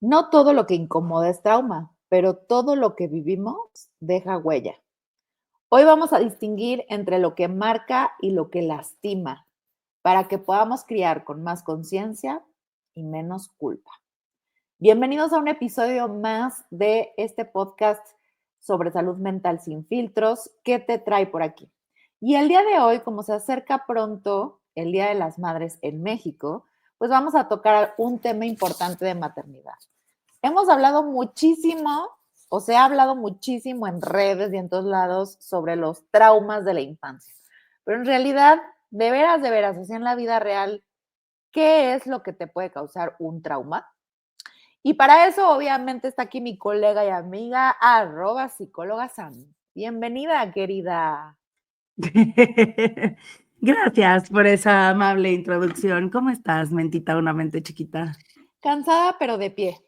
No todo lo que incomoda es trauma, pero todo lo que vivimos deja huella. Hoy vamos a distinguir entre lo que marca y lo que lastima, para que podamos criar con más conciencia y menos culpa. Bienvenidos a un episodio más de este podcast sobre salud mental sin filtros. ¿Qué te trae por aquí? Y el día de hoy, como se acerca pronto el Día de las Madres en México, pues vamos a tocar un tema importante de maternidad. Hemos hablado muchísimo, o se ha hablado muchísimo en redes y en todos lados sobre los traumas de la infancia. Pero en realidad, de veras, o sea, en la vida real, ¿qué es lo que te puede causar un trauma? Y para eso, obviamente, está aquí mi colega y amiga, @psicóloga Sam. Bienvenida, querida. Gracias por esa amable introducción. ¿Cómo estás, mentita, una mente chiquita? Cansada, pero de pie.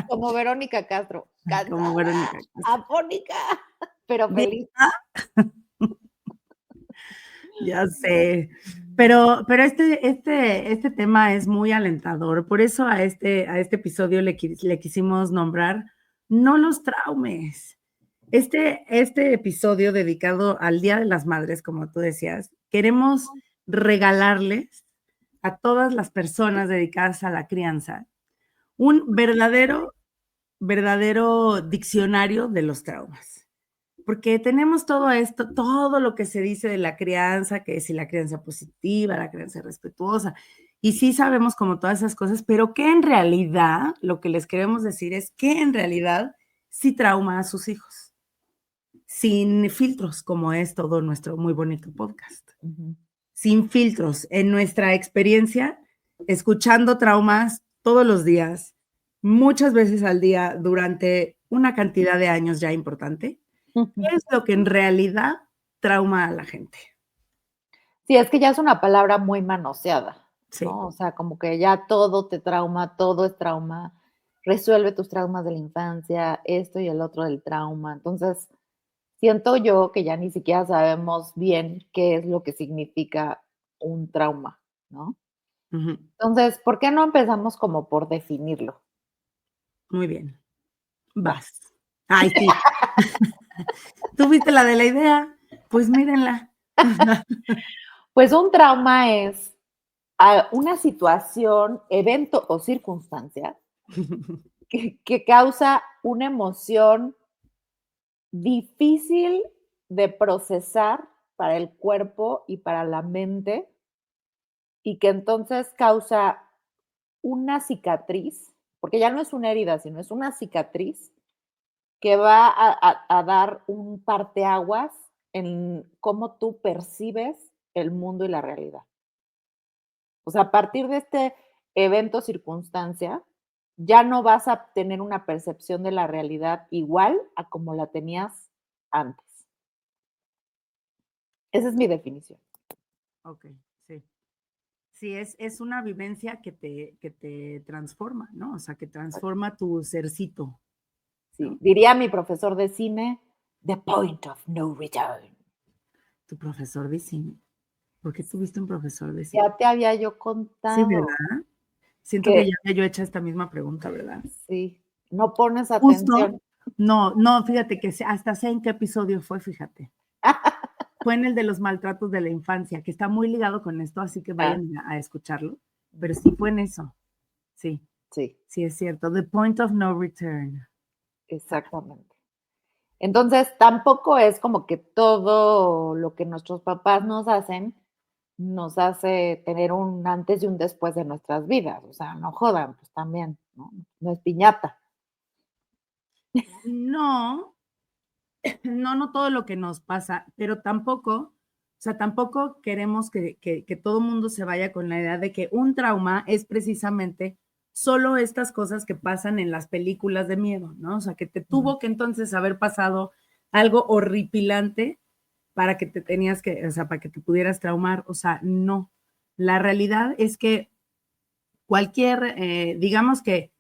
Como Verónica Castro. Como Cansada, Verónica Castro. afónica, pero feliz. Diva, ya sé. Pero este tema es muy alentador. Por eso a este episodio le quisimos nombrar No los traumes. Este episodio dedicado al Día de las Madres, como tú decías, queremos regalarles a todas las personas dedicadas a la crianza un verdadero diccionario de los traumas. Porque tenemos todo esto, todo lo que se dice de la crianza, que si la crianza positiva, la crianza respetuosa, y sí sabemos como todas esas cosas, pero que en realidad, lo que les queremos decir es que en realidad sí trauma a sus hijos, sin filtros, como es todo nuestro muy bonito podcast. Ujú. Sin filtros, en nuestra experiencia, escuchando traumas todos los días, muchas veces al día, durante una cantidad de años ya importante. ¿Qué es lo que en realidad trauma a la gente? Sí, es que ya es una palabra muy manoseada, Sí. ¿no? O sea, como que ya todo te trauma, todo es trauma, resuelve tus traumas de la infancia, esto y el otro del trauma. Entonces, siento yo que ya ni siquiera sabemos bien qué es lo que significa un trauma, ¿no? Ujú. Entonces, ¿por qué no empezamos como por definirlo? Muy bien. Va. Vas. Ay, sí. ¿Tú viste la de la idea? Pues mírenla. Pues un trauma es una situación, evento o circunstancia que causa una emoción difícil de procesar para el cuerpo y para la mente, y que entonces causa una cicatriz, porque ya no es una herida, sino es una cicatriz que va a dar un parteaguas en cómo tú percibes el mundo y la realidad. O sea, a partir de este evento, circunstancia, ya no vas a tener una percepción de la realidad igual a como la tenías antes. Esa es mi definición. Ok, sí. Sí, es una vivencia que te transforma, ¿no? O sea, que transforma tu sercito, Sí, ¿no? diría mi profesor de cine, the point of no return. Tu profesor de cine. ¿Por qué tuviste un profesor de cine? Ya te había yo Sí, contado ¿verdad? Siento que que ya había yo hecho esta misma pregunta, ¿verdad? sí, no pones Justo, atención. no, fíjate que hasta sé en qué episodio fue, fíjate. Fue en el de los maltratos de la infancia, que está muy ligado con esto, así que Ah, vayan a escucharlo. Pero sí fue en eso. Sí, sí, sí es cierto. The point of no return. exactamente. Entonces, tampoco es como que todo lo que nuestros papás nos hace tener un antes y un después de nuestras vidas. O sea, no jodan, pues también, ¿no? No es piñata. No, no todo lo que nos pasa, pero tampoco, o sea, tampoco queremos que todo mundo se vaya con la idea de que un trauma es precisamente solo estas cosas que pasan en las películas de miedo, ¿no? O sea, que te Ujú. tuvo que entonces haber pasado algo horripilante para que te tenías que, o sea, para que te pudieras traumar. O sea, no. La realidad es que cualquier, digamos que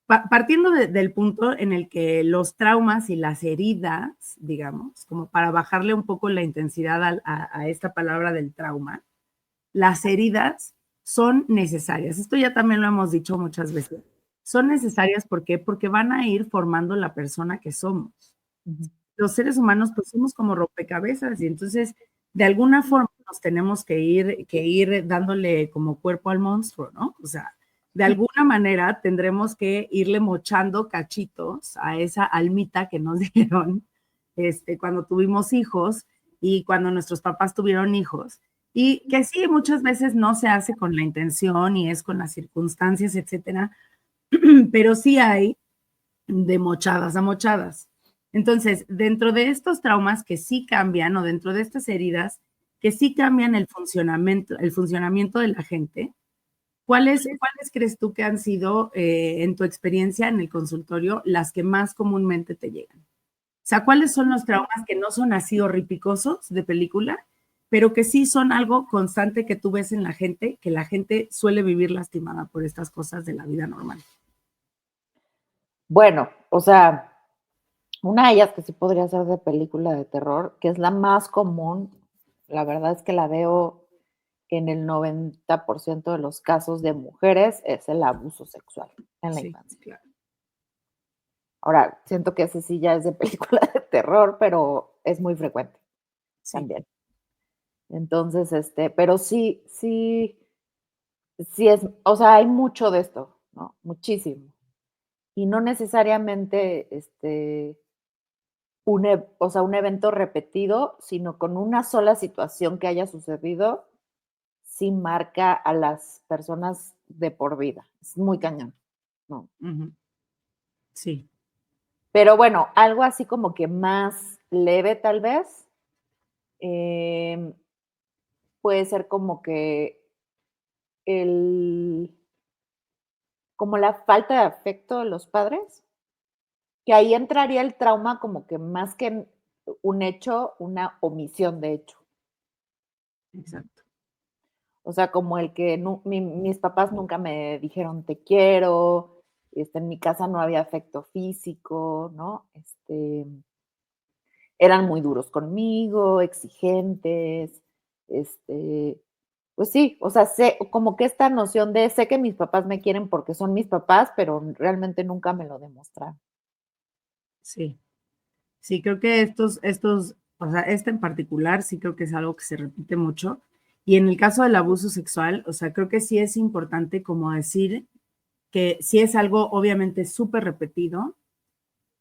partiendo del punto en el que los traumas y las heridas, digamos, como para bajarle un poco la intensidad a esta palabra del trauma, las heridas son necesarias. Esto ya también lo hemos dicho muchas veces. son necesarias. ¿Por qué? Porque van a ir formando la persona que somos. Ujú. Los seres humanos pues somos como rompecabezas y entonces de alguna forma nos tenemos que ir dándole como cuerpo al monstruo, ¿no? O sea, de alguna manera tendremos que irle mochando cachitos a esa almita que nos dieron cuando tuvimos hijos y cuando nuestros papás tuvieron hijos. Y que sí, muchas veces no se hace con la intención y es con las circunstancias, etcétera, pero sí hay de mochadas a mochadas. Entonces, dentro de estos traumas que sí cambian o dentro de estas heridas que sí cambian el funcionamiento de la gente, ¿cuáles crees tú que han sido, en tu experiencia en el consultorio, las que más comúnmente te llegan? O sea, ¿cuáles son los traumas que no son así horripicosos de película, pero que sí son algo constante que tú ves en la gente, que la gente suele vivir lastimada por estas cosas de la vida normal? Bueno, o sea, una de ellas que sí podría ser de película de terror, que es la más común, la verdad es que la veo en el 90% de los casos de mujeres, es el abuso sexual en la Sí, infancia. claro. Ahora, siento que ese sí ya es de película de terror, pero es muy frecuente Sí. también. Entonces, pero sí es, o sea, hay mucho de esto, ¿no? Muchísimo. Y no necesariamente, o sea, un evento repetido, sino con una sola situación que haya sucedido, sí marca a las personas de por vida. Es muy cañón, ¿no? Ujú. Sí. Pero bueno, algo así como que más leve tal vez, em, puede ser como que el como la falta de afecto de los padres, que ahí entraría el trauma como que más que un hecho, una omisión de hecho. Exacto. O sea, como el que mis papás nunca me dijeron te quiero, en mi casa no había afecto físico, ¿no? Eran muy duros conmigo, exigentes, este, pues sí, o sea, sé, como que esta noción de sé que mis papás me quieren porque son mis papás, pero realmente nunca me lo demostraron. Sí. Sí, creo que o sea, este en particular, sí creo que es algo que se repite mucho. Y en el caso del abuso sexual, o sea, creo que sí es importante como decir que sí es algo obviamente súper repetido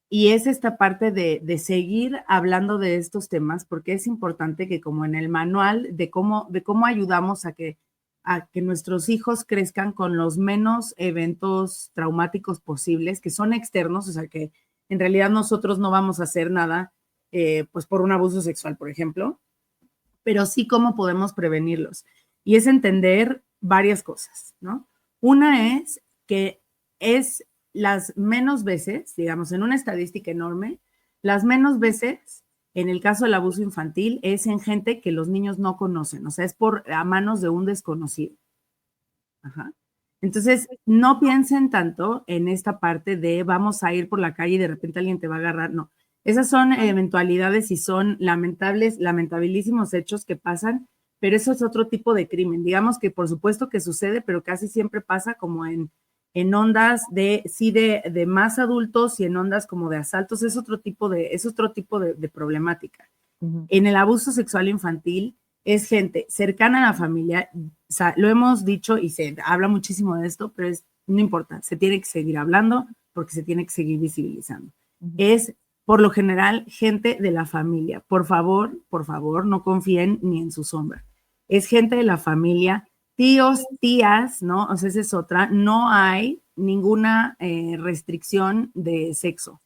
y es esta parte de seguir hablando de estos temas porque es importante que como en el manual de cómo ayudamos a que nuestros hijos crezcan con los menos eventos traumáticos posibles, que son externos, o sea, que en realidad nosotros no vamos a hacer nada, pues por un abuso sexual, por ejemplo, pero sí cómo podemos prevenirlos. Y es entender varias cosas, ¿no? Una es que es las menos veces, digamos, en una estadística enorme, las menos veces, en el caso del abuso infantil, es en gente que los niños no conocen, o sea, es a manos de un desconocido. Ajá. Entonces, no piensen tanto en esta parte de vamos a ir por la calle y de repente alguien te va a agarrar. No, esas son eventualidades y son lamentabilísimos hechos que pasan, pero eso es otro tipo de crimen. Digamos que por supuesto que sucede, pero casi siempre pasa como en ondas sí, de más adultos y en ondas como de asaltos. Es otro tipo de problemática. Ujú. En el abuso sexual infantil es gente cercana a la familia, o sea, lo hemos dicho y se habla muchísimo de esto, pero no importa, se tiene que seguir hablando porque se tiene que seguir visibilizando. Ujú. Es por lo general gente de la familia. Por favor, no confíen ni en su sombra. Es gente de la familia, tíos, tías, ¿no? O sea, esa es otra. No hay ninguna restricción de sexo.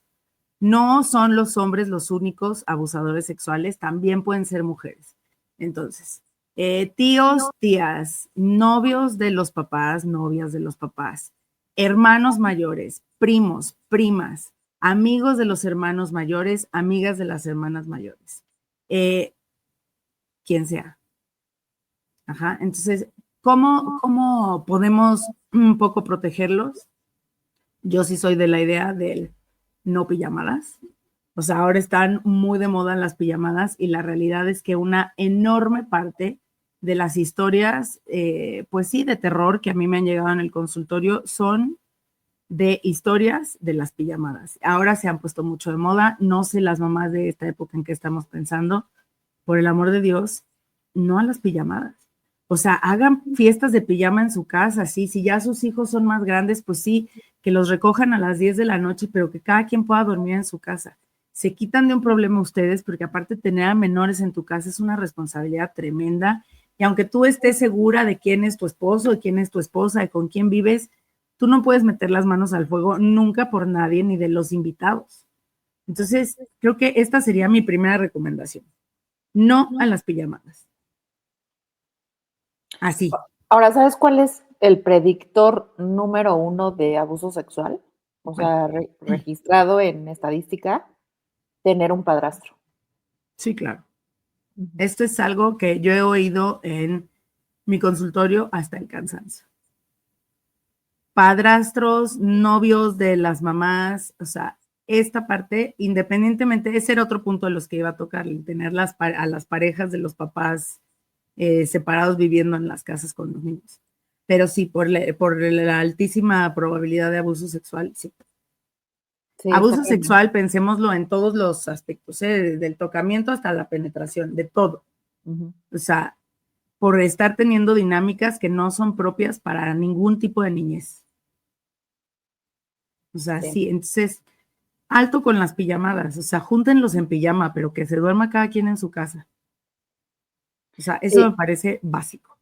No son los hombres los únicos abusadores sexuales, también pueden ser mujeres. Entonces, tíos, tías, novios de los papás, novias de los papás, hermanos mayores, primos, primas, amigos de los hermanos mayores, amigas de las hermanas mayores, eh, quien sea. Ajá. Entonces, ¿cómo podemos un poco protegerlos? Yo sí soy de la idea del no pijamadas. O sea, ahora están muy de moda las pijamadas y la realidad es que una enorme parte de las historias, pues sí, de terror que a mí me han llegado en el consultorio son de historias de las pijamadas. Ahora se han puesto mucho de moda, no sé las mamás de esta época en que estamos pensando, por el amor de Dios, no a las pijamadas. O sea, hagan fiestas de pijama en su casa, sí, si ya sus hijos son más grandes, pues sí, que los recojan a las 10 de la noche, pero que cada quien pueda dormir en su casa. Se quitan de un problema ustedes, porque aparte tener a menores en tu casa es una responsabilidad tremenda, y aunque tú estés segura de quién es tu esposo, de quién es tu esposa, de con quién vives, tú no puedes meter las manos al fuego nunca por nadie ni de los invitados. Entonces, creo que esta sería mi primera recomendación. No a las pijamadas. Así. Ahora, ¿sabes cuál es el predictor número 1 de abuso sexual? O ¿Cuál? sea, registrado en estadística, tener un padrastro. Sí, claro. Esto es algo que yo he oído en mi consultorio hasta el cansancio. Padrastros, novios de las mamás, o sea, esta parte, independientemente, ese era otro punto de los que iba a tocar, el tener a las parejas de los papás separados viviendo en las casas con los niños. Pero sí, por la altísima probabilidad de abuso sexual, sí. Sí, Abuso sexual, pensémoslo en todos los aspectos, del tocamiento hasta la penetración, de todo. O sea, por estar teniendo dinámicas que no son propias para ningún tipo de niñez. O sea, sí, entonces, alto con las pijamadas, o sea, júntenlos en pijama, pero que se duerma cada quien en su casa. O sea, eso me parece básico.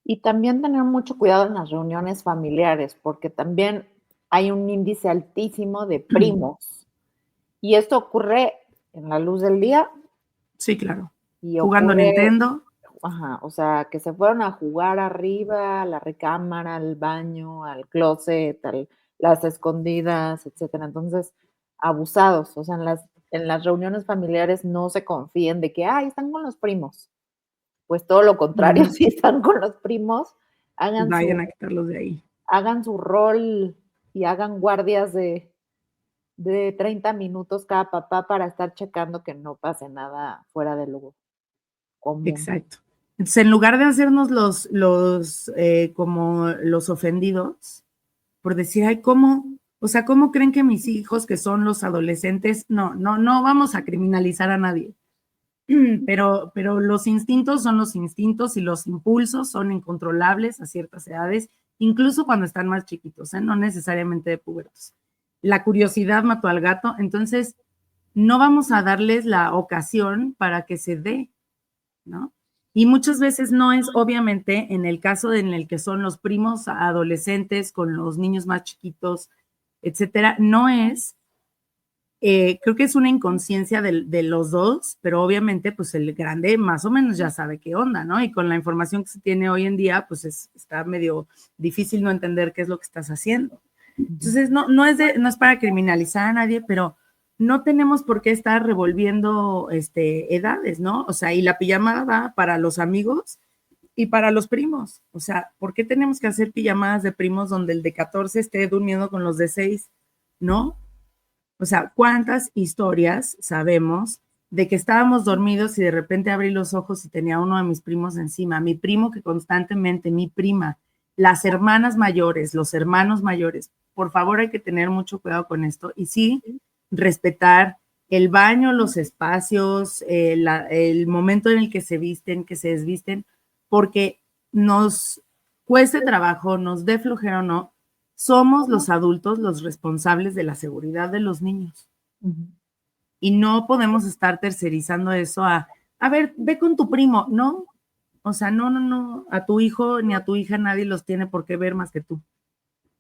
Y también tener mucho cuidado en las reuniones familiares, porque también hay un índice altísimo de primos. Y esto ocurre en la luz del día. Sí, claro. Y Jugando ocurre, Nintendo. ajá, o sea, que se fueron a jugar arriba, a la recámara, al baño, al closet, las escondidas, etcétera. Entonces, abusados. O sea, en las reuniones familiares no se confíen de que, ay, están con los primos. Pues todo lo contrario, si están con los primos, Vayan a quitarlos de ahí. hagan su rol y hagan guardias de 30 minutos cada papá para estar checando que no pase nada fuera de lo común. Exacto. Entonces, en lugar de hacernos como los ofendidos, por decir, ay, ¿cómo? O sea, ¿cómo creen que mis hijos, que son los adolescentes, no vamos a criminalizar a nadie? Pero los instintos son los instintos y los impulsos son incontrolables a ciertas edades, incluso cuando están más chiquitos, no necesariamente de pubertos. La curiosidad mató al gato, entonces no vamos a darles la ocasión para que se dé, ¿no? Y muchas veces no es, obviamente, en el caso en el que son los primos adolescentes con los niños más chiquitos, etcétera, no es, creo que es una inconsciencia de los dos, pero obviamente, pues el grande más o menos ya sabe qué onda, ¿no? Y con la información que se tiene hoy en día, pues está medio difícil no entender qué es lo que estás haciendo. Entonces, no es para criminalizar a nadie, pero no tenemos por qué estar revolviendo edades, ¿no? O sea, y la pijamada va para los amigos y para los primos. O sea, ¿por qué tenemos que hacer pijamadas de primos donde el de 14 esté durmiendo con los de 6? ¿No? O sea, ¿cuántas historias sabemos de que estábamos dormidos y de repente abrí los ojos y tenía uno de mis primos encima? Mi primo que constantemente, mi prima, las hermanas mayores, los hermanos mayores, por favor hay que tener mucho cuidado con esto y sí, respetar el baño, los espacios, el momento en el que se visten, que se desvisten, porque nos cueste trabajo, nos dé flojera o no, somos los adultos los responsables de la seguridad de los niños. Y no podemos estar tercerizando eso a ver, ve con tu primo, ¿no? O sea, no, a tu hijo ni a tu hija nadie los tiene por qué ver más que tú.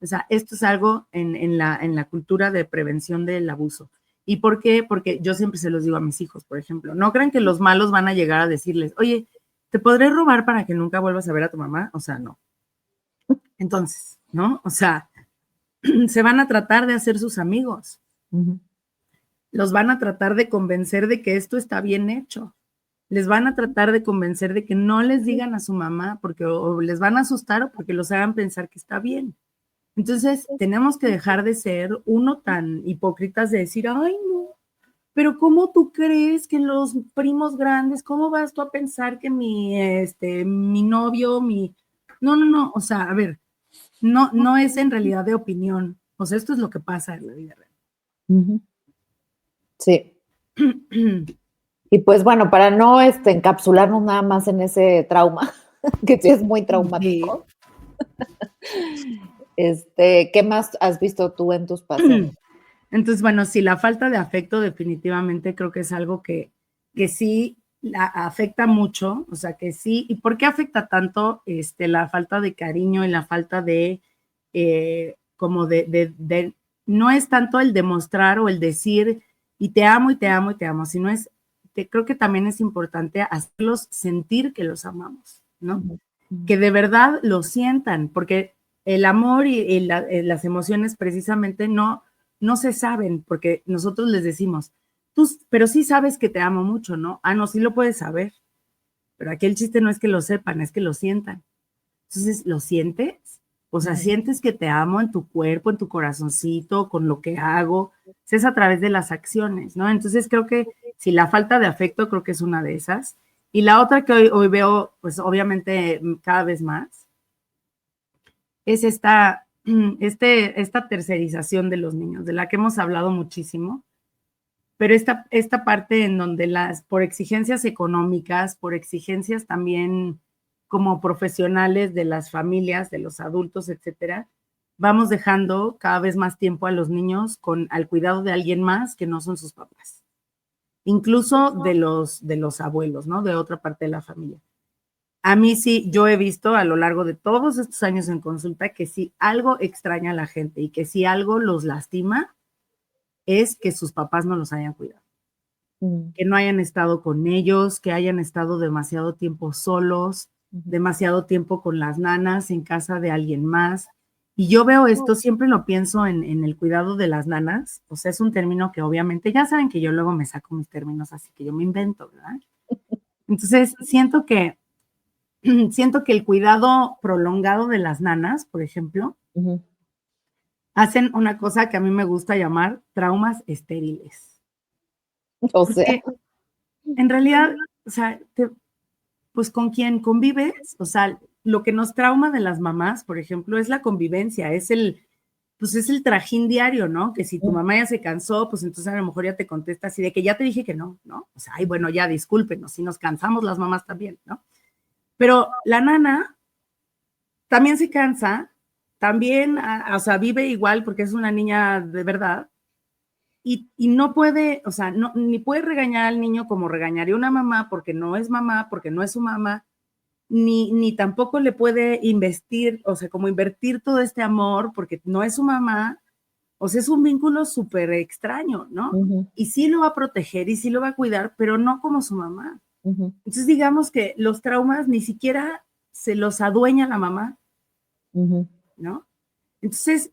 O sea, esto es algo en la cultura de prevención del abuso. ¿Y por qué? Porque yo siempre se los digo a mis hijos, por ejemplo, no crean que los malos van a llegar a decirles, oye, ¿te podré robar para que nunca vuelvas a ver a tu mamá? O sea, no. Entonces, ¿no? O sea, se van a tratar de hacer sus amigos. Los van a tratar de convencer de que esto está bien hecho. Les van a tratar de convencer de que no les digan a su mamá porque o les van a asustar o porque los hagan pensar que está bien. Entonces, tenemos que dejar de ser uno tan hipócritas de decir, ay, no, pero ¿cómo tú crees que los primos grandes, cómo vas tú a pensar que mi novio, No, o sea, a ver, no es en realidad de opinión, O sea, esto es lo que pasa en la vida real. Ujú. Sí. Y pues bueno, para no encapsularnos nada más en ese trauma, que sí es muy Sí. traumático, ¿qué más has visto tú en tus pacientes? Entonces, bueno, sí, la falta de afecto definitivamente creo que es algo que sí afecta mucho, o sea, que sí. ¿Y por qué afecta tanto la falta de cariño y la falta de, como de, no es tanto el demostrar o el decir, y te amo y te amo y te amo, sino creo que también es importante hacerlos sentir que los amamos, ¿no? Ujú, ujú, Que de verdad lo sientan, porque el amor y las emociones precisamente no se saben, porque nosotros les decimos, tú, pero sí sabes que te amo mucho, ¿no? Ah, no, sí lo puedes saber, pero aquí el chiste no es que lo sepan, es que lo sientan. Entonces, ¿lo sientes? O sea, ujú. sientes que te amo en tu cuerpo, en tu corazoncito, con lo que hago. Es a través de las acciones, ¿no? Entonces, creo que si la falta de afecto, creo que es una de esas. Y la otra que hoy veo, pues obviamente cada vez más, es esta tercerización de los niños, de la que hemos hablado muchísimo, pero esta parte en donde por exigencias económicas, por exigencias también como profesionales de las familias, de los adultos, etcétera, vamos dejando cada vez más tiempo a los niños al cuidado de alguien más que no son sus papás, incluso de los abuelos, ¿no? De otra parte de la familia. A mí sí, yo he visto a lo largo de todos estos años en consulta que si algo extraña a la gente y que si algo los lastima, es que sus papás no los hayan cuidado, Mm, que no hayan estado con ellos, que hayan estado demasiado tiempo solos, ujú. demasiado tiempo con las nanas en casa de alguien más. Y yo veo esto, siempre lo pienso en el cuidado de las nanas, o sea, es un término que obviamente ya saben que yo luego me saco mis términos, así que yo me invento, ¿verdad? Entonces, siento que el cuidado prolongado de las nanas, por ejemplo, Ujú. hacen una cosa que a mí me gusta llamar traumas estériles. O sea, Porque en realidad, o sea, pues con quien convives, o sea, lo que nos trauma de las mamás, por ejemplo, es la convivencia, pues es el trajín diario, ¿no? Que si tu mamá ya se cansó, pues entonces a lo mejor ya te contesta así de que ya te dije que no, ¿no? O sea, ay, bueno, ya discúlpenos, si nos cansamos las mamás también, ¿no? Pero la nana también se cansa, también, o sea, vive igual porque es una niña de verdad y no puede, o sea, no, ni puede regañar al niño como regañaría una mamá, porque no es su mamá, ni tampoco le puede investir, o sea, como invertir todo este amor porque no es su mamá, o sea, es un vínculo súper extraño, ¿no? ujú, Y sí lo va a proteger y sí lo va a cuidar, pero no como su mamá. ujú, Entonces, digamos que los traumas ni siquiera se los adueña la mamá, ujú, ¿no? Entonces,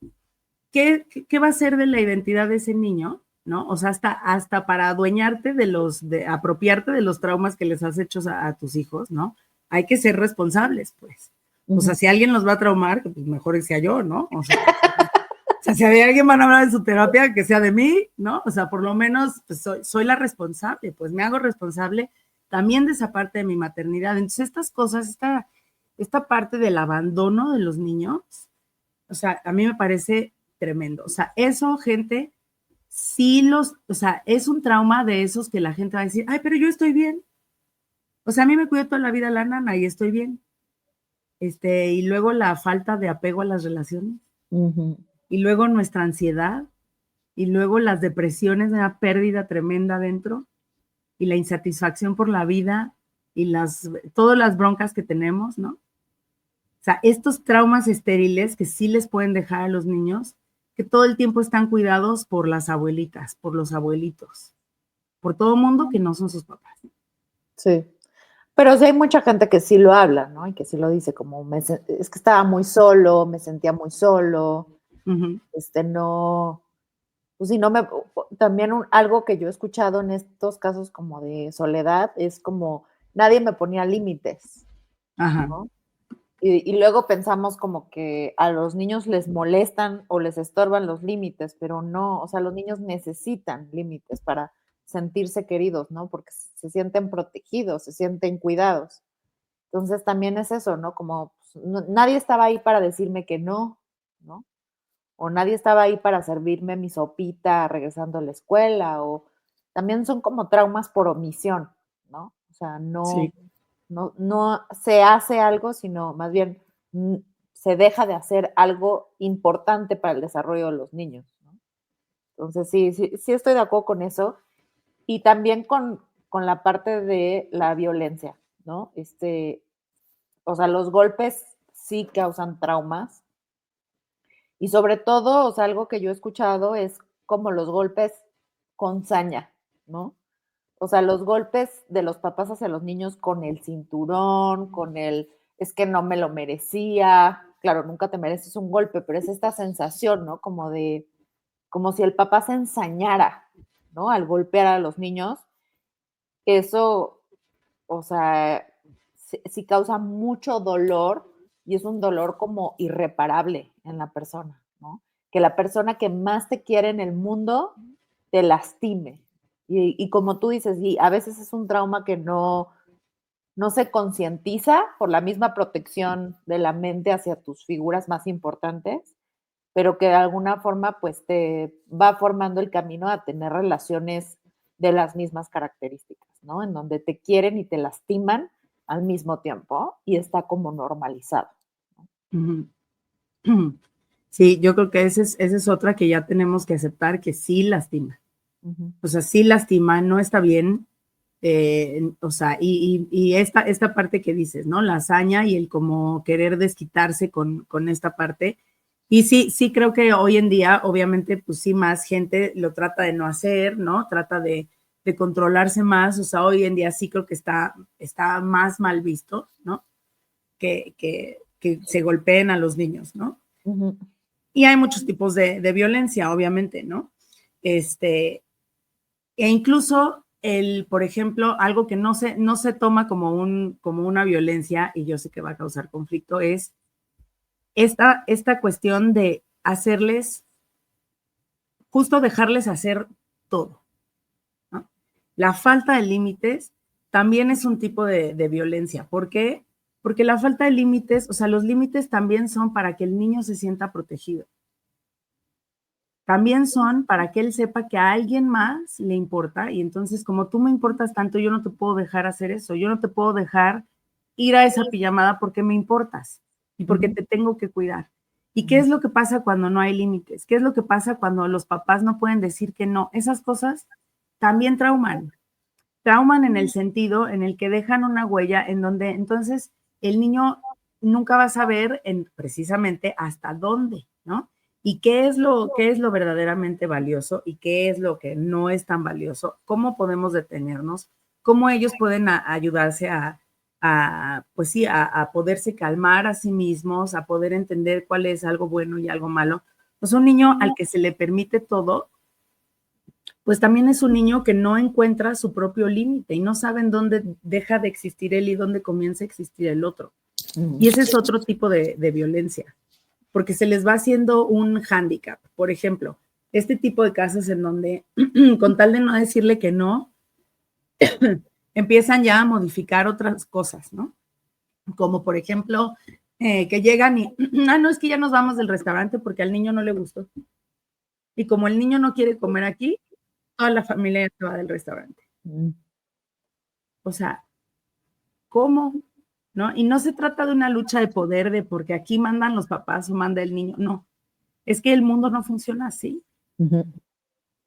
¿qué va a ser de la identidad de ese niño? ¿No? O sea, hasta para adueñarte de apropiarte de los traumas que les has hecho a tus hijos, ¿no? Hay que ser responsables, pues. O sea, ujú. si alguien los va a traumar, pues mejor que sea yo, ¿no? O sea, si de alguien van a hablar de su terapia, que sea de mí, ¿no? O sea, por lo menos pues, soy la responsable, pues me hago responsable también de esa parte de mi maternidad. Entonces, estas cosas, esta parte del abandono de los niños, o sea, a mí me parece tremendo. O sea, eso, gente, sí o sea, es un trauma de esos que la gente va a decir, ay, pero yo estoy bien. O sea, a mí me cuidó toda la vida la nana y estoy bien. Y luego la falta de apego a las relaciones, Ujú. y luego nuestra ansiedad, y luego las depresiones, una pérdida tremenda dentro, y la insatisfacción por la vida, y todas las broncas que tenemos, ¿no? O sea, estos traumas estériles que sí les pueden dejar a los niños, que todo el tiempo están cuidados por las abuelitas, por los abuelitos, por todo mundo que no son sus papás. Sí. Pero sí hay mucha gente que sí lo habla, ¿no? Y que sí lo dice, como es que estaba muy solo, me sentía muy solo, Ujú. no, pues sí, no me, también algo que yo he escuchado en estos casos como de soledad es como nadie me ponía límites, Ajá. ¿no? Y luego pensamos como que a los niños les molestan o les estorban los límites, pero no, o sea, los niños necesitan límites para sentirse queridos, ¿no? Porque se sienten protegidos, se sienten cuidados. Entonces también es eso, ¿no? Como pues, nadie estaba ahí para decirme que no, ¿no? o nadie estaba ahí para servirme mi sopita regresando a la escuela, o también son como traumas por omisión, ¿no? O sea, Sí. no se hace algo, sino más bien se deja de hacer algo importante para el desarrollo de los niños, ¿no? Entonces, sí estoy de acuerdo con eso. Y también con la parte de la violencia, ¿no? O sea, los golpes sí causan traumas. Y sobre todo, o sea, algo que yo he escuchado es como los golpes con saña, ¿no? O sea, los golpes de los papás hacia los niños con el cinturón, con el, es que no me lo merecía. Claro, nunca te mereces un golpe, pero es esta sensación, ¿no? Como si el papá se ensañara, ¿no? Al golpear a los niños. Eso, o sea, sí causa mucho dolor y es un dolor como irreparable en la persona, ¿no? Que la persona que más te quiere en el mundo te lastime. Y como tú dices, y a veces es un trauma que no se concientiza por la misma protección de la mente hacia tus figuras más importantes, pero que de alguna forma pues te va formando el camino a tener relaciones de las mismas características, ¿no? En donde te quieren y te lastiman al mismo tiempo y está como normalizado. Ujú. Sí, yo creo que esa es otra que ya tenemos que aceptar que sí lastima. Ujú. O sea, sí lastima, no está bien. O sea, y esta parte que dices, ¿no? La hazaña y el como querer desquitarse con esta parte. Y sí creo que hoy en día, obviamente, pues sí, más gente lo trata de no hacer, ¿no? Trata de controlarse más. O sea, hoy en día sí creo que está más mal visto, ¿no? Que se golpeen a los niños, ¿no? Ujú. Y hay muchos tipos de violencia, obviamente, ¿no? E incluso por ejemplo, algo que no se toma como una violencia, y yo sé que va a causar conflicto, es esta cuestión de hacerles, justo dejarles hacer todo, ¿no? La falta de límites también es un tipo de violencia. ¿Por qué? Porque la falta de límites, o sea, los límites también son para que el niño se sienta protegido. También son para que él sepa que a alguien más le importa y entonces como tú me importas tanto, yo no te puedo dejar hacer eso, yo no te puedo dejar ir a esa pijamada porque me importas y porque Ujú. te tengo que cuidar. ¿Y qué Ujú. es lo que pasa cuando no hay límites? ¿Qué es lo que pasa cuando los papás no pueden decir que no? Esas cosas también trauman. Trauman en el sentido en el que dejan una huella en donde entonces el niño nunca va a saber precisamente hasta dónde, ¿no? Y qué es lo verdaderamente valioso y qué es lo que no es tan valioso, cómo podemos detenernos, cómo ellos pueden ayudarse pues sí, a poderse calmar a sí mismos, a poder entender cuál es algo bueno y algo malo. Pues un niño al que se le permite todo, pues también es un niño que no encuentra su propio límite y no sabe en dónde deja de existir él y dónde comienza a existir el otro. Ujú. Y ese es otro tipo de violencia, porque se les va haciendo un hándicap. Por ejemplo, este tipo de casos en donde, con tal de no decirle que no, empiezan ya a modificar otras cosas, ¿no? Como por ejemplo, que llegan y, no, es que ya nos vamos del restaurante porque al niño no le gustó. Y como el niño no quiere comer aquí, toda la familia se va del restaurante. Ujú. O sea, ¿cómo? ¿No? Y no se trata de una lucha de poder de porque aquí mandan los papás o manda el niño, no. Es que el mundo no funciona así, Ujú.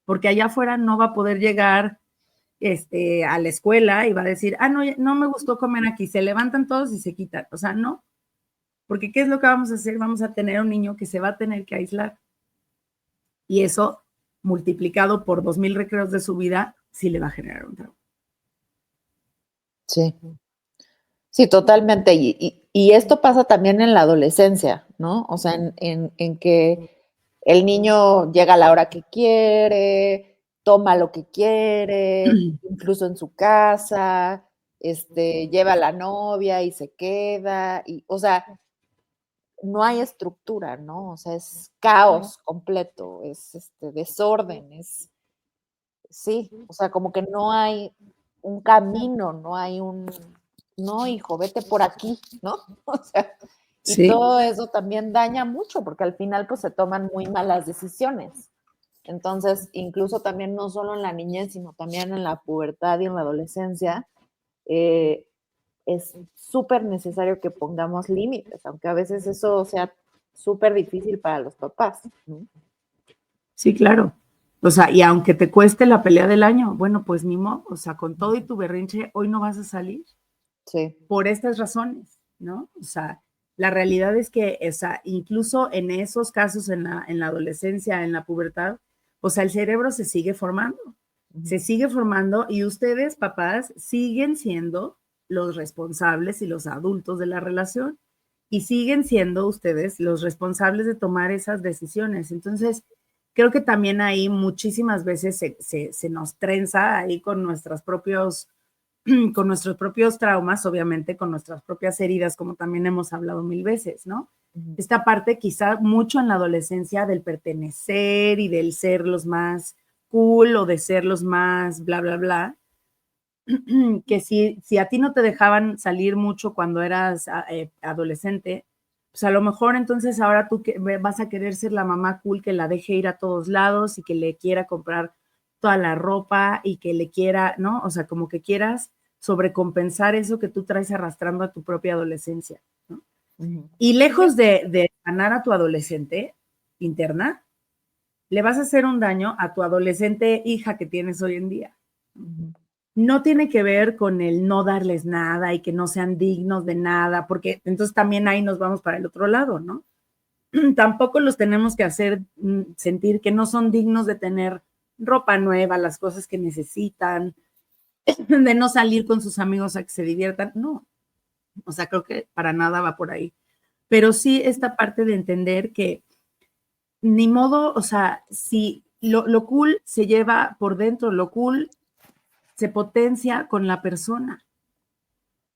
porque allá afuera no va a poder llegar a la escuela y va a decir, no, no me gustó comer aquí, se levantan todos y se quitan. O sea, no, porque ¿qué es lo que vamos a hacer? Vamos a tener un niño que se va a tener que aislar. Y eso, multiplicado por 2000 recreos de su vida, sí le va a generar un trauma. Sí. Sí, totalmente. Y esto pasa también en la adolescencia, ¿no? O sea, en que el niño llega a la hora que quiere, toma lo que quiere, incluso en su casa, lleva a la novia y se queda, y, o sea, no hay estructura, ¿no? O sea, es caos completo, es desorden, sí, o sea, como que no hay un camino, no hay un, no, hijo, vete por aquí, ¿no? O sea, Y Sí. todo eso también daña mucho, porque al final pues se toman muy malas decisiones. Entonces, incluso también no solo en la niñez, sino también en la pubertad y en la adolescencia, es súper necesario que pongamos límites, aunque a veces eso sea súper difícil para los papás, ¿no? Sí, claro. O sea, y aunque te cueste la pelea del año, bueno, pues ni modo, o sea, con todo y tu berrinche, hoy no vas a salir Sí. por estas razones, ¿no? O sea, la realidad es que, o sea, incluso en esos casos, en la adolescencia, en la pubertad, o sea, el cerebro se sigue formando y ustedes, papás, siguen siendo los responsables y los adultos de la relación y siguen siendo ustedes los responsables de tomar esas decisiones. Entonces, creo que también ahí muchísimas veces se nos trenza ahí con nuestros propios traumas, obviamente, con nuestras propias heridas, como también hemos hablado mil veces, ¿no? Esta parte quizá mucho en la adolescencia del pertenecer y del ser los más cool o de ser los más bla, bla, bla, que si a ti no te dejaban salir mucho cuando eras adolescente, pues a lo mejor entonces ahora tú vas a querer ser la mamá cool que la deje ir a todos lados y que le quiera comprar toda la ropa y que le quiera, ¿no? O sea, como que quieras sobrecompensar eso que tú traes arrastrando a tu propia adolescencia, ¿no? Y lejos de sanar a tu adolescente interna, le vas a hacer un daño a tu adolescente hija que tienes hoy en día. No tiene que ver con el no darles nada y que no sean dignos de nada, porque entonces también ahí nos vamos para el otro lado, ¿no? Tampoco los tenemos que hacer sentir que no son dignos de tener ropa nueva, las cosas que necesitan, de no salir con sus amigos a que se diviertan, no. O sea, creo que para nada va por ahí. Pero sí esta parte de entender que ni modo, o sea, si lo cool se lleva por dentro, lo cool se potencia con la persona.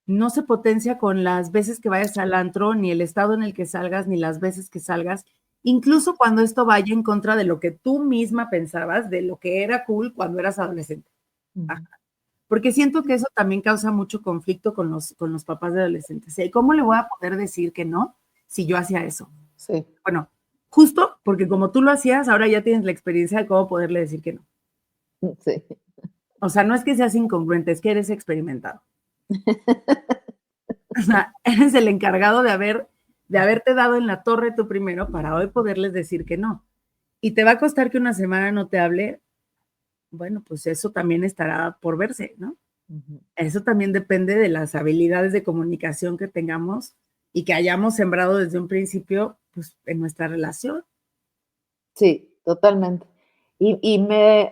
No se potencia con las veces que vayas al antro, ni el estado en el que salgas, ni las veces que salgas, incluso cuando esto vaya en contra de lo que tú misma pensabas, de lo que era cool cuando eras adolescente. Ajá. Porque siento que eso también causa mucho conflicto con los papás de adolescentes. ¿Cómo le voy a poder decir que no si yo hacía eso? Sí. Bueno, justo porque como tú lo hacías, ahora ya tienes la experiencia de cómo poderle decir que no. Sí. O sea, no es que seas incongruente, es que eres experimentado. O sea, eres el encargado de haberte dado en la torre tú primero para hoy poderles decir que no. Y te va a costar que una semana no te hable, bueno, pues eso también estará por verse, ¿no? Eso también depende de las habilidades de comunicación que tengamos y que hayamos sembrado desde un principio, pues, en nuestra relación. Sí, totalmente. Y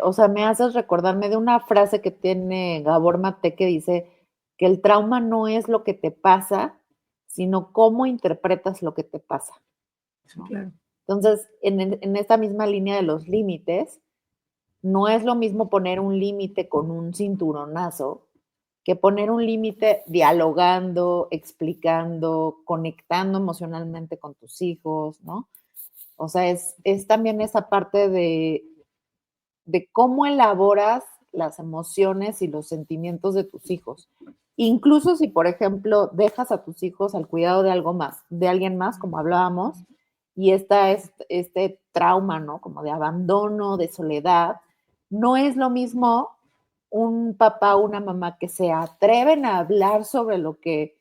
o sea, me haces recordarme de una frase que tiene Gabor Maté que dice que el trauma no es lo que te pasa, sino cómo interpretas lo que te pasa, Sí, ¿no? claro. Entonces, en esta misma línea de los límites, no es lo mismo poner un límite con un cinturonazo que poner un límite dialogando, explicando, conectando emocionalmente con tus hijos, ¿no? O sea, es también esa parte de cómo elaboras las emociones y los sentimientos de tus hijos. Incluso si, por ejemplo, dejas a tus hijos al cuidado de algo más, de alguien más, como hablábamos, y este trauma, ¿no? Como de abandono, de soledad, no es lo mismo un papá o una mamá que se atreven a hablar sobre lo que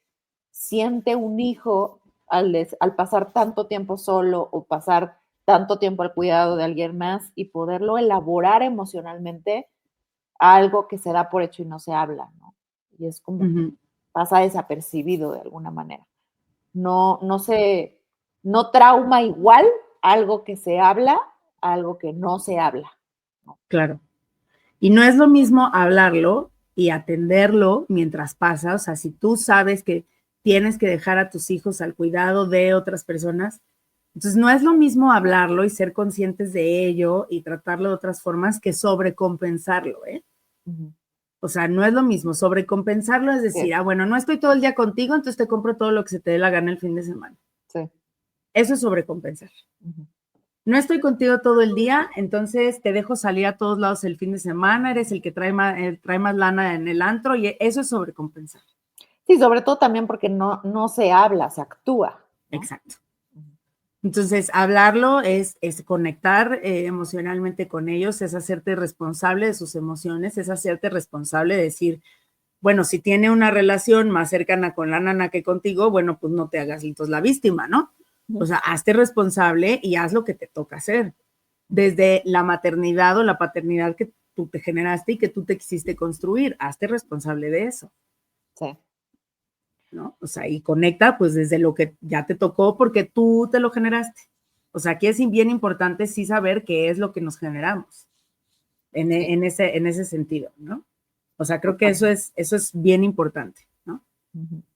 siente un hijo al pasar tanto tiempo solo o pasar tanto tiempo al cuidado de alguien más y poderlo elaborar emocionalmente a algo que se da por hecho y no se habla, ¿no? Y es como que Ujú. pasa desapercibido de alguna manera. No trauma igual algo que se habla a algo que no se habla, ¿no? Claro. Y no es lo mismo hablarlo y atenderlo mientras pasa, o sea, si tú sabes que tienes que dejar a tus hijos al cuidado de otras personas, entonces no es lo mismo hablarlo y ser conscientes de ello y tratarlo de otras formas que sobrecompensarlo, ¿eh? Ujú. O sea, no es lo mismo, sobrecompensarlo es decir, Sí, bueno, no estoy todo el día contigo, entonces te compro todo lo que se te dé la gana el fin de semana. sí. Eso es sobrecompensar. Ujú. No estoy contigo todo el día, entonces te dejo salir a todos lados el fin de semana, eres el que trae más lana en el antro y eso es sobrecompensar. Sí, sobre todo también porque no se habla, se actúa. Exacto. Entonces, hablarlo es conectar emocionalmente con ellos, es hacerte responsable de sus emociones, es hacerte responsable de decir, bueno, si tiene una relación más cercana con la nana que contigo, bueno, pues no te hagas entonces la víctima, ¿no? O sea, hazte responsable y haz lo que te toca hacer. Desde la maternidad o la paternidad que tú te generaste y que tú te quisiste construir, hazte responsable de eso. Sí. ¿No? O sea, y conecta pues desde lo que ya te tocó porque tú te lo generaste. O sea, aquí es bien importante sí saber qué es lo que nos generamos en ese sentido, ¿no? O sea, creo que eso es bien importante, ¿no?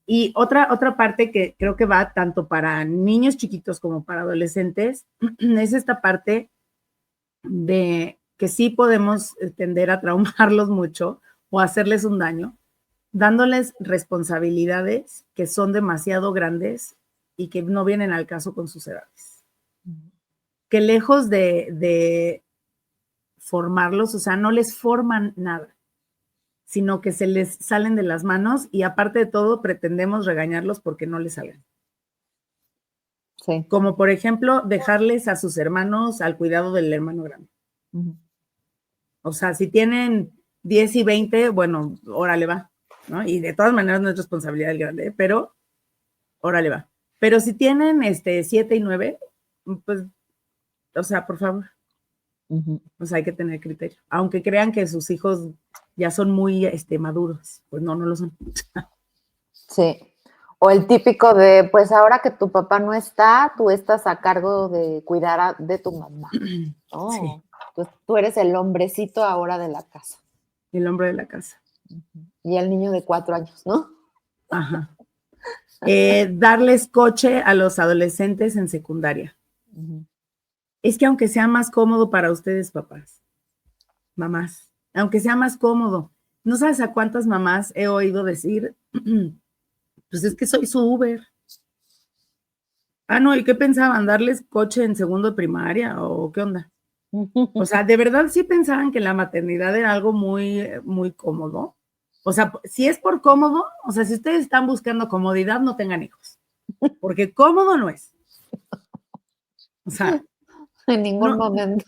Y otra parte que creo que va tanto para niños chiquitos como para adolescentes es esta parte de que sí podemos tender a traumarlos mucho o hacerles un daño, dándoles responsabilidades que son demasiado grandes y que no vienen al caso con sus edades. Que lejos de formarlos, o sea, no les forman nada, sino que se les salen de las manos y aparte de todo pretendemos regañarlos porque no les salen. Sí. Como por ejemplo, dejarles a sus hermanos al cuidado del hermano grande. O sea, si tienen 10 y 20, bueno, órale va, ¿no? Y de todas maneras no es responsabilidad del grande, pero órale va. Pero si tienen 7 y 9, pues, o sea, por favor, pues hay que tener criterio. Aunque crean que sus hijos ya son muy maduros, pues no lo son. Sí. O el típico de, pues ahora que tu papá no está, tú estás a cargo de cuidar de tu mamá. Oh, Sí. Tú eres el hombrecito ahora de la casa. El hombre de la casa. Y el niño de 4 años, ¿no? Ajá. Darles coche a los adolescentes en secundaria. Es que aunque sea más cómodo para ustedes, papás, mamás, aunque sea más cómodo, no sabes a cuántas mamás he oído decir, pues es que soy su Uber. Ah, no, ¿y qué pensaban? ¿Darles coche en segundo de primaria o qué onda? O sea, ¿de verdad sí pensaban que la maternidad era algo muy, muy cómodo? O sea, si es por cómodo, o sea, si ustedes están buscando comodidad, no tengan hijos, porque cómodo no es. O sea, En ningún no, momento.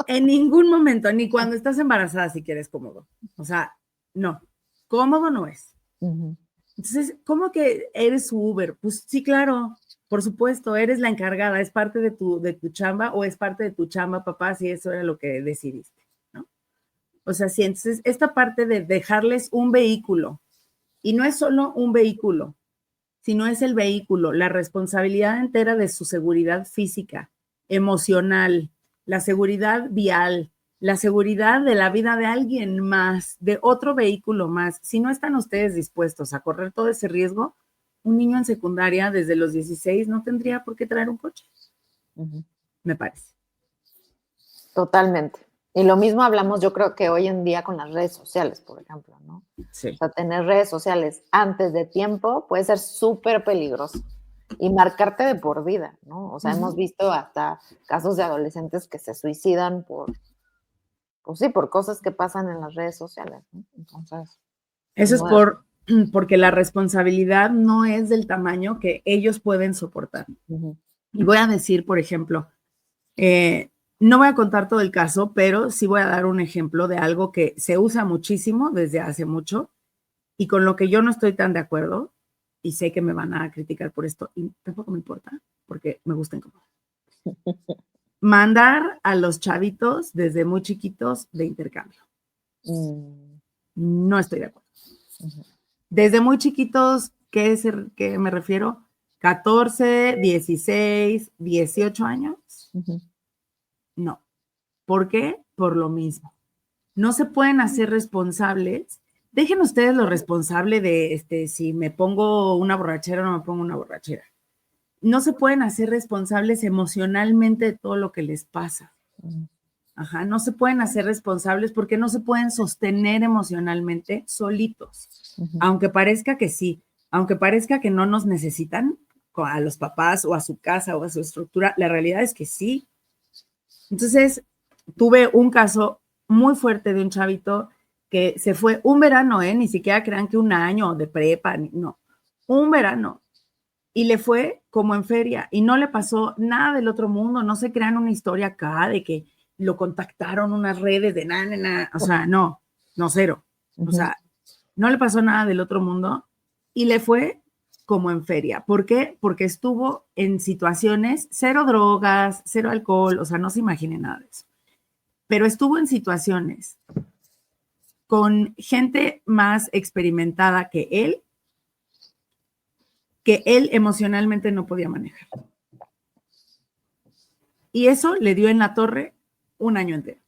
en ningún momento, ni cuando estás embarazada si quieres cómodo. O sea, no, cómodo no es. Entonces, ¿cómo que eres su Uber? Pues sí, claro, por supuesto, eres la encargada, es parte de tu chamba o es parte de tu chamba, papá, si eso era lo que decidiste, ¿no? O sea, sí, entonces esta parte de dejarles un vehículo, y no es solo un vehículo, sino es el vehículo, la responsabilidad entera de su seguridad física, emocional, la seguridad vial, la seguridad de la vida de alguien más, de otro vehículo más. Si no están ustedes dispuestos a correr todo ese riesgo, un niño en secundaria desde los 16 no tendría por qué traer un coche, me parece. Totalmente. Y lo mismo hablamos, yo creo que hoy en día con las redes sociales, por ejemplo, ¿no? Sí. O sea, tener redes sociales antes de tiempo puede ser súper peligroso y marcarte de por vida, ¿no? O sea, hemos visto hasta casos de adolescentes que se suicidan pues sí, por cosas que pasan en las redes sociales, ¿no? Entonces. Eso es porque la responsabilidad no es del tamaño que ellos pueden soportar. Y voy a decir, por ejemplo, no voy a contar todo el caso, pero sí voy a dar un ejemplo de algo que se usa muchísimo desde hace mucho y con lo que yo no estoy tan de acuerdo y sé que me van a criticar por esto y tampoco me importa porque me gusta incomodar. Mandar a los chavitos desde muy chiquitos de intercambio. No estoy de acuerdo. Desde muy chiquitos, ¿qué me refiero? 14, 16, 18 años. No. ¿Por qué? Por lo mismo. No se pueden hacer responsables. Dejen ustedes lo responsable de si me pongo una borrachera o no me pongo una borrachera. No se pueden hacer responsables emocionalmente de todo lo que les pasa. Ajá, no se pueden hacer responsables porque no se pueden sostener emocionalmente solitos. Aunque parezca que sí, aunque parezca que no nos necesitan a los papás o a su casa o a su estructura, la realidad es que sí. Entonces, tuve un caso muy fuerte de un chavito que se fue un verano, ni siquiera crean que un año de prepa, no, un verano. Y le fue como en feria y no le pasó nada del otro mundo, no se crean una historia acá de que lo contactaron unas redes de nada, o sea, no, cero. O sea, no le pasó nada del otro mundo y le fue como en feria. ¿Por qué? Porque estuvo en situaciones, cero drogas, cero alcohol, o sea, no se imagine nada de eso. Pero estuvo en situaciones con gente más experimentada que él emocionalmente no podía manejar. Y eso le dio en la torre un año entero.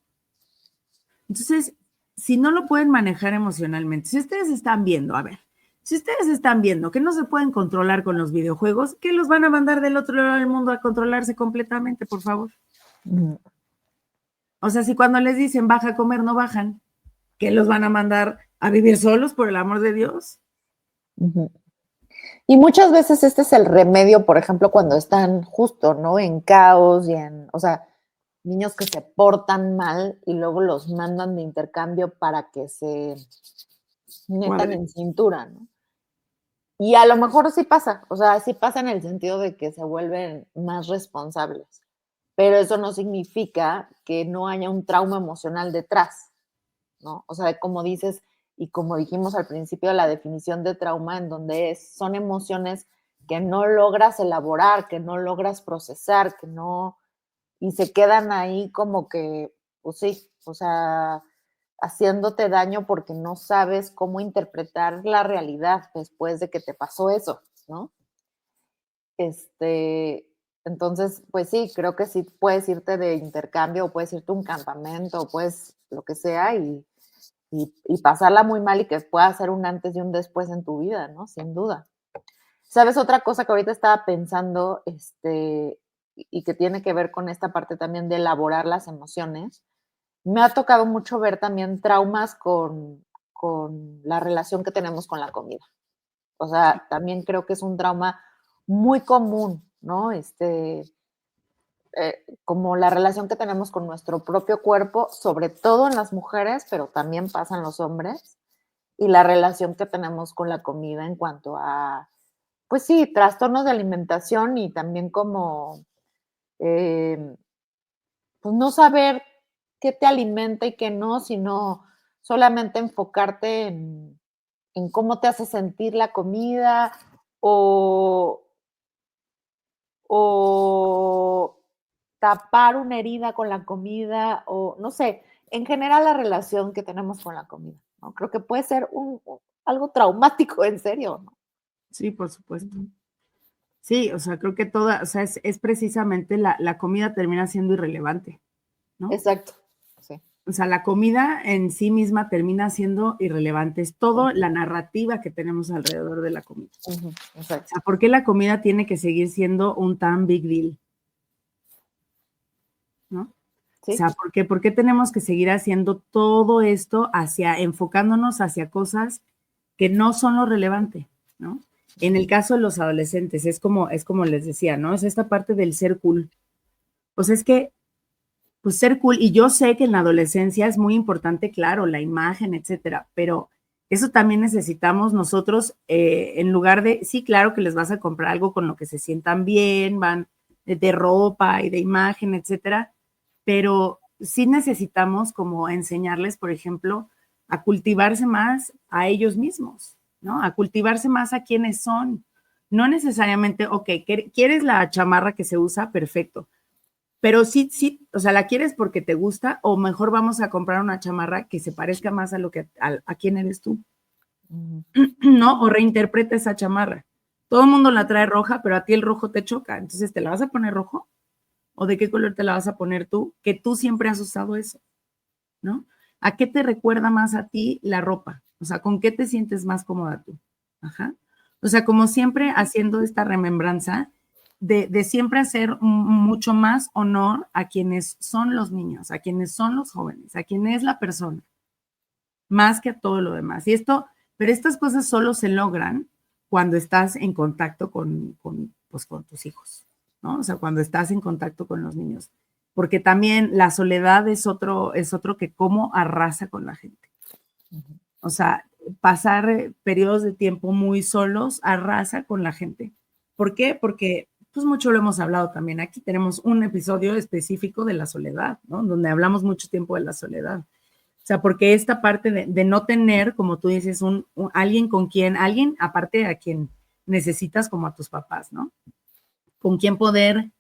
Entonces, si no lo pueden manejar emocionalmente, si ustedes están viendo, a ver, si ustedes están viendo que no se pueden controlar con los videojuegos, ¿qué los van a mandar del otro lado del mundo a controlarse completamente, por favor? O sea, si cuando les dicen baja a comer, no bajan, ¿qué los van a mandar a vivir solos, por el amor de Dios? Y muchas veces este es el remedio, por ejemplo, cuando están justo, ¿no? En caos y o sea, niños que se portan mal y luego los mandan de intercambio para que se metan en cintura, ¿no? Y a lo mejor sí pasa, o sea, sí pasa en el sentido de que se vuelven más responsables, pero eso no significa que no haya un trauma emocional detrás, ¿no? O sea, como dices y como dijimos al principio, la definición de trauma en donde son emociones que no logras elaborar, que no logras procesar, que no, y se quedan ahí como que, pues sí, o sea, haciéndote daño porque no sabes cómo interpretar la realidad después de que te pasó eso, ¿no? Entonces, pues sí, creo que sí puedes irte de intercambio o puedes irte a un campamento o puedes lo que sea y pasarla muy mal y que pueda ser un antes y un después en tu vida, ¿no? Sin duda. ¿Sabes otra cosa que ahorita estaba pensando, y que tiene que ver con esta parte también de elaborar las emociones? Me ha tocado mucho ver también traumas con la relación que tenemos con la comida. O sea, también creo que es un trauma muy común, ¿no? Como la relación que tenemos con nuestro propio cuerpo, sobre todo en las mujeres, pero también pasa en los hombres, y la relación que tenemos con la comida en cuanto a, pues sí, trastornos de alimentación y también como, eh, pues no saber qué te alimenta y qué no, sino solamente enfocarte en cómo te hace sentir la comida o, o tapar una herida con la comida o no sé, en general la relación que tenemos con la comida, ¿no? Creo que puede ser algo traumático, en serio, ¿no? Sí, por supuesto. Sí, o sea, creo que toda, o sea, es precisamente la comida termina siendo irrelevante, ¿no? Exacto, sí. O sea, la comida en sí misma termina siendo irrelevante. Es todo la narrativa que tenemos alrededor de la comida. O Exacto. sea, ¿por qué la comida tiene que seguir siendo un tan big deal? ¿No? O Sí. sea, ¿por qué tenemos que seguir haciendo todo esto enfocándonos hacia cosas que no son lo relevante, ¿no? En el caso de los adolescentes, es como les decía, ¿no? Es esta parte del ser cool. Pues es que, pues ser cool, y yo sé que en la adolescencia es muy importante, claro, la imagen, etcétera, pero eso también necesitamos nosotros, en lugar de, sí, claro que les vas a comprar algo con lo que se sientan bien, van de ropa y de imagen, etcétera, pero sí necesitamos como enseñarles, por ejemplo, a cultivarse más a ellos mismos, ¿no? A cultivarse más a quienes son. No necesariamente, ok, ¿quieres la chamarra que se usa? Perfecto. Pero sí, o sea, ¿la quieres porque te gusta? O mejor vamos a comprar una chamarra que se parezca más a lo que, a quién eres tú, ¿no? O reinterpreta esa chamarra. Todo el mundo la trae roja, pero a ti el rojo te choca. Entonces, ¿te la vas a poner rojo? ¿O de qué color te la vas a poner tú? Que tú siempre has usado eso, ¿no? ¿A qué te recuerda más a ti la ropa? O sea, ¿con qué te sientes más cómoda tú? Ajá. O sea, como siempre haciendo esta remembranza de siempre hacer mucho más honor a quienes son los niños, a quienes son los jóvenes, a quien es la persona, más que a todo lo demás. Pero estas cosas solo se logran cuando estás en contacto pues, con tus hijos, ¿no? O sea, cuando estás en contacto con los niños. Porque también la soledad es otro que cómo arrasa con la gente. O sea, pasar periodos de tiempo muy solos arrasa con la gente. ¿Por qué? Porque pues mucho lo hemos hablado también. Aquí tenemos un episodio específico de la soledad, ¿no? Donde hablamos mucho tiempo de la soledad. O sea, porque esta parte de no tener, como tú dices, alguien alguien aparte a quien necesitas como a tus papás, ¿no? Con quien poder,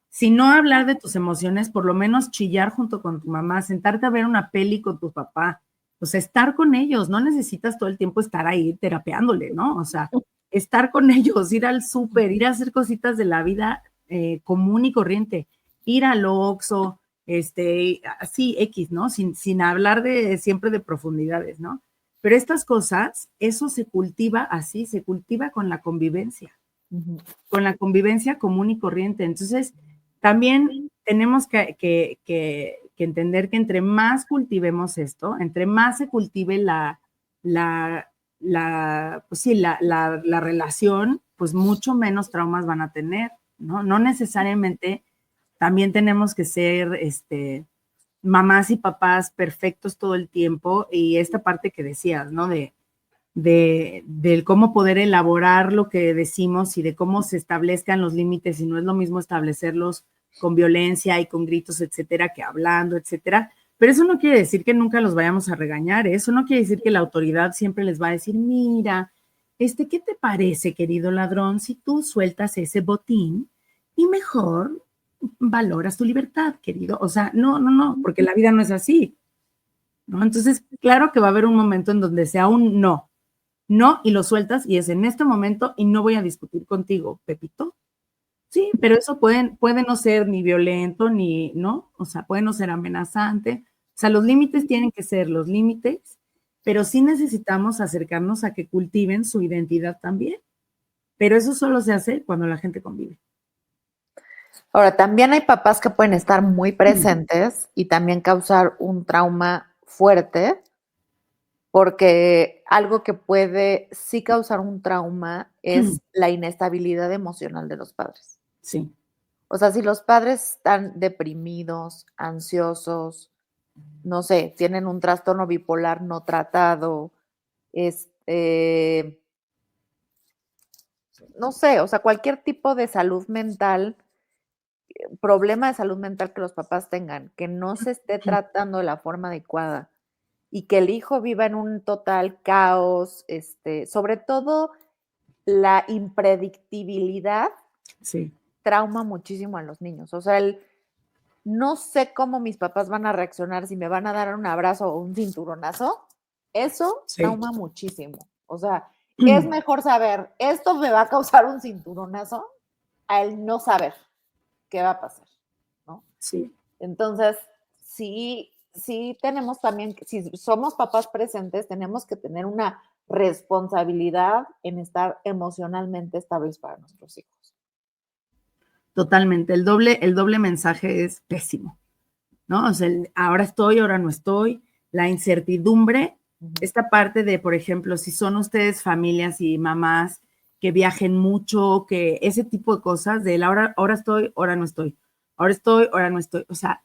si no hablar de tus emociones, por lo menos chillar junto con tu mamá, sentarte a ver una peli con tu papá, o sea, estar con ellos, no necesitas todo el tiempo estar ahí terapeándole, ¿no? O sea, estar con ellos, ir al súper, ir a hacer cositas de la vida común y corriente, ir al Oxxo, así X, ¿no? Sin hablar siempre de profundidades, ¿no? Pero estas cosas, eso se cultiva así, se cultiva con la convivencia. Uh-huh. Con la convivencia común y corriente. Entonces, también tenemos que entender que entre más cultivemos esto, entre más se cultive la relación, pues mucho menos traumas van a tener, ¿no? No necesariamente también tenemos que ser mamás y papás perfectos todo el tiempo, y esta parte que decías, ¿no? Del cómo poder elaborar lo que decimos y de cómo se establezcan los límites, y no es lo mismo establecerlos con violencia y con gritos, etcétera, que hablando, etcétera. Pero eso no quiere decir que nunca los vayamos a regañar, ¿eh? Eso no quiere decir que la autoridad siempre les va a decir, mira, ¿qué te parece, querido ladrón, si tú sueltas ese botín y mejor valoras tu libertad, querido? O sea, no, porque la vida no es así, ¿no? Entonces, claro que va a haber un momento en donde sea un no, y lo sueltas y es en este momento y no voy a discutir contigo, Pepito. Sí, pero eso puede no ser ni violento ni, ¿no? O sea, puede no ser amenazante. O sea, los límites tienen que ser los límites, pero sí necesitamos acercarnos a que cultiven su identidad también. Pero eso solo se hace cuando la gente convive. Ahora, también hay papás que pueden estar muy presentes y también causar un trauma fuerte, porque algo que puede sí causar un trauma es la inestabilidad emocional de los padres. Sí. O sea, si los padres están deprimidos, ansiosos, no sé, tienen un trastorno bipolar no tratado, no sé, o sea, cualquier tipo de salud mental, problema de salud mental que los papás tengan, que no se esté tratando de la forma adecuada y que el hijo viva en un total caos, sobre todo la impredictibilidad, sí, trauma muchísimo a los niños. O sea, no sé cómo mis papás van a reaccionar, si me van a dar un abrazo o un cinturonazo, eso trauma muchísimo. O sea, es mejor saber, esto me va a causar un cinturonazo, a el no saber qué va a pasar, ¿no? Sí. Entonces, sí tenemos también, si somos papás presentes, tenemos que tener una responsabilidad en estar emocionalmente estables para nuestros hijos. Totalmente. El doble mensaje es pésimo, ¿no? O sea, ahora estoy, ahora no estoy. La incertidumbre, esta parte de, por ejemplo, si son ustedes familias y mamás que viajen mucho, que ese tipo de cosas, de ahora estoy, ahora no estoy. Ahora estoy, ahora no estoy. O sea,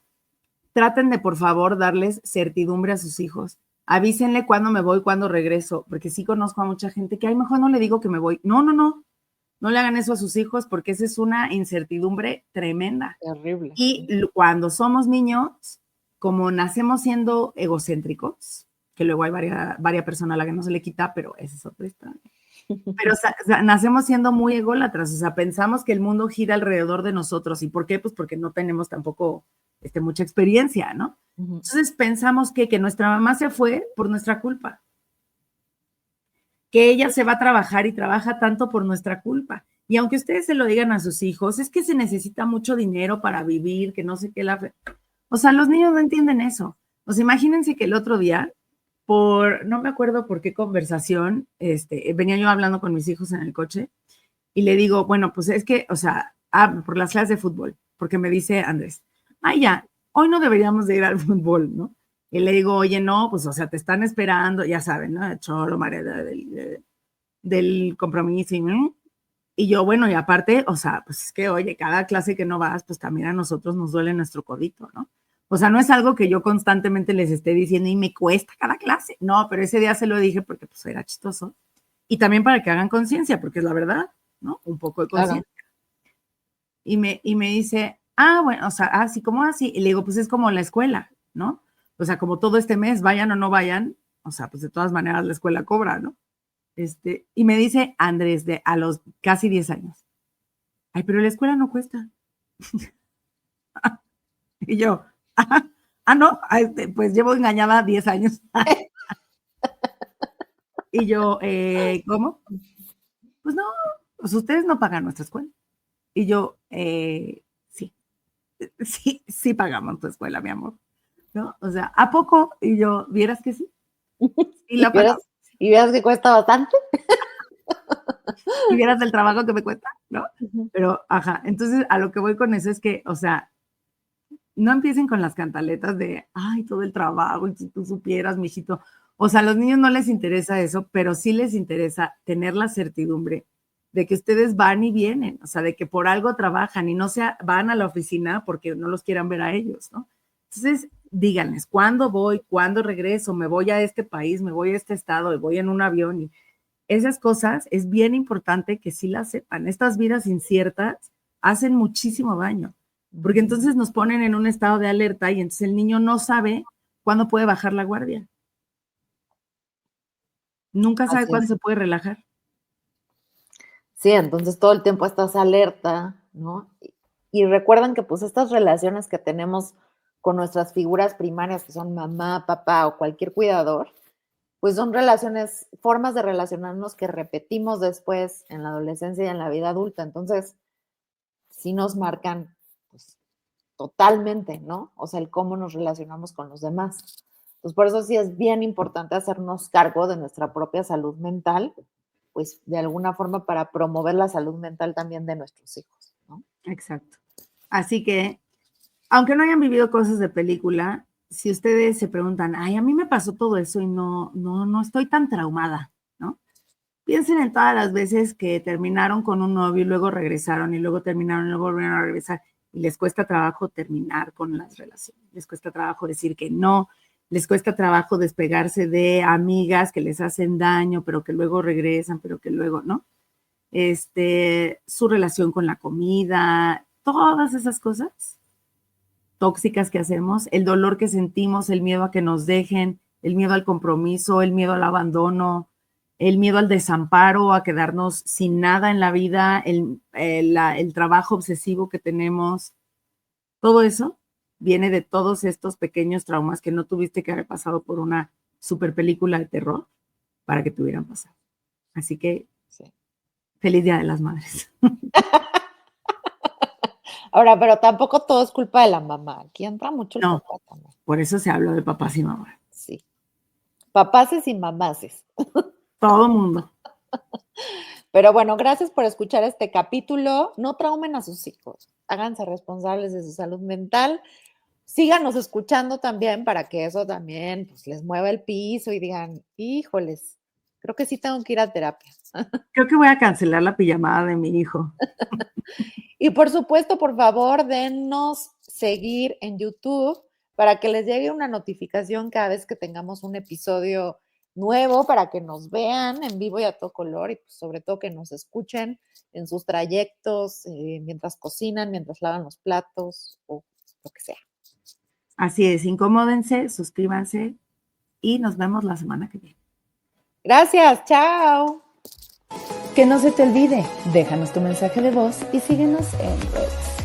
traten de, por favor, darles certidumbre a sus hijos. Avísenle cuándo me voy, cuándo regreso, porque sí conozco a mucha gente que, ay, mejor no le digo que me voy. No le hagan eso a sus hijos, porque esa es una incertidumbre tremenda. Terrible. Y cuando somos niños, como nacemos siendo egocéntricos, que luego hay varias personas a la que no se le quita, pero esa es otra historia. Pero o sea, nacemos siendo muy ególatras, o sea, pensamos que el mundo gira alrededor de nosotros. ¿Y por qué? Pues porque no tenemos tampoco mucha experiencia, ¿no? Entonces pensamos que nuestra mamá se fue por nuestra culpa, que ella se va a trabajar y trabaja tanto por nuestra culpa. Y aunque ustedes se lo digan a sus hijos, es que se necesita mucho dinero para vivir, que no sé qué. O sea, los niños no entienden eso. O sea, imagínense que el otro día, no me acuerdo por qué conversación, venía yo hablando con mis hijos en el coche y le digo, bueno, pues es que, o sea, por las clases de fútbol, porque me dice Andrés, ay, ya, hoy no deberíamos de ir al fútbol, ¿no? Y le digo, oye, no, pues, o sea, te están esperando, ya saben, ¿no? Cholo, María del compromiso, y yo, bueno, y aparte, o sea, pues es que, oye, cada clase que no vas, pues también a nosotros nos duele nuestro codito, ¿no? O sea, no es algo que yo constantemente les esté diciendo y me cuesta cada clase. No, pero ese día se lo dije porque pues era chistoso. Y también para que hagan conciencia, porque es la verdad, ¿no? Un poco de conciencia. Claro. y me dice, bueno, o sea, así como así. Y le digo, pues es como la escuela, ¿no? O sea, como todo este mes, vayan o no vayan, o sea, pues de todas maneras la escuela cobra, ¿no? Y me dice Andrés, a los casi 10 años, ay, pero la escuela no cuesta. Y yo, no, pues llevo engañada 10 años. Y yo, ¿cómo? Pues no, pues ustedes no pagan nuestra escuela. Y yo, sí, sí pagamos tu escuela, mi amor, ¿no? O sea, ¿a poco? Y yo, ¿vieras que sí? Y la pagamos. ¿Y vieras que cuesta bastante? Y vieras el trabajo que me cuesta, ¿no? Ujú. Pero, entonces a lo que voy con eso es que, o sea, no empiecen con las cantaletas de, ay, todo el trabajo, y si tú supieras, mijito. O sea, a los niños no les interesa eso, pero sí les interesa tener la certidumbre de que ustedes van y vienen, o sea, de que por algo trabajan y no van a la oficina porque no los quieran ver a ellos, ¿no? Entonces, díganles, ¿cuándo voy? ¿Cuándo regreso? ¿Me voy a este país? ¿Me voy a este estado? ¿Me voy en un avión? Y esas cosas es bien importante que sí las sepan. Estas vidas inciertas hacen muchísimo daño, porque entonces nos ponen en un estado de alerta y entonces el niño no sabe cuándo puede bajar la guardia. Nunca sabe Así cuándo es. se puede relajar. Sí, entonces todo el tiempo estás alerta, ¿no? Y recuerden que pues estas relaciones que tenemos con nuestras figuras primarias, que son mamá, papá o cualquier cuidador, pues son relaciones, formas de relacionarnos que repetimos después en la adolescencia y en la vida adulta. Entonces, sí nos marcan pues, totalmente, ¿no? O sea, el cómo nos relacionamos con los demás. Pues por eso sí es bien importante hacernos cargo de nuestra propia salud mental, pues de alguna forma para promover la salud mental también de nuestros hijos, ¿no? Exacto. Así que, aunque no hayan vivido cosas de película, si ustedes se preguntan, ay, a mí me pasó todo eso y no estoy tan traumada, ¿no? Piensen en todas las veces que terminaron con un novio y luego regresaron y luego terminaron y luego volvieron a regresar y les cuesta trabajo terminar con las relaciones, les cuesta trabajo decir que no, les cuesta trabajo despegarse de amigas que les hacen daño, pero que luego regresan, pero que luego, ¿no? Su relación con la comida, todas esas cosas tóxicas que hacemos, el dolor que sentimos, el miedo a que nos dejen, el miedo al compromiso, el miedo al abandono, el miedo al desamparo, a quedarnos sin nada en la vida, el trabajo obsesivo que tenemos, todo eso viene de todos estos pequeños traumas que no tuviste que haber pasado por una super película de terror para que te hubieran pasado. Así que, Sí. feliz Día de las Madres. Ahora, pero tampoco todo es culpa de la mamá. Aquí entra mucho el No, papá también. por eso se habló de papás y mamás. Sí. Papaces y mamaces. Todo mundo. Pero bueno, gracias por escuchar este capítulo. No traumen a sus hijos. Háganse responsables de su salud mental. Síganos escuchando también para que eso también pues, les mueva el piso y digan, híjoles, creo que sí tengo que ir a terapia. Creo que voy a cancelar la pijamada de mi hijo. Y por supuesto, por favor, denos seguir en YouTube para que les llegue una notificación cada vez que tengamos un episodio nuevo, para que nos vean en vivo y a todo color y pues, sobre todo que nos escuchen en sus trayectos, mientras cocinan, mientras lavan los platos o lo que sea. Así es, incomódense, suscríbanse y nos vemos la semana que viene. Gracias, chao. Que no se te olvide, déjanos tu mensaje de voz y síguenos en redes.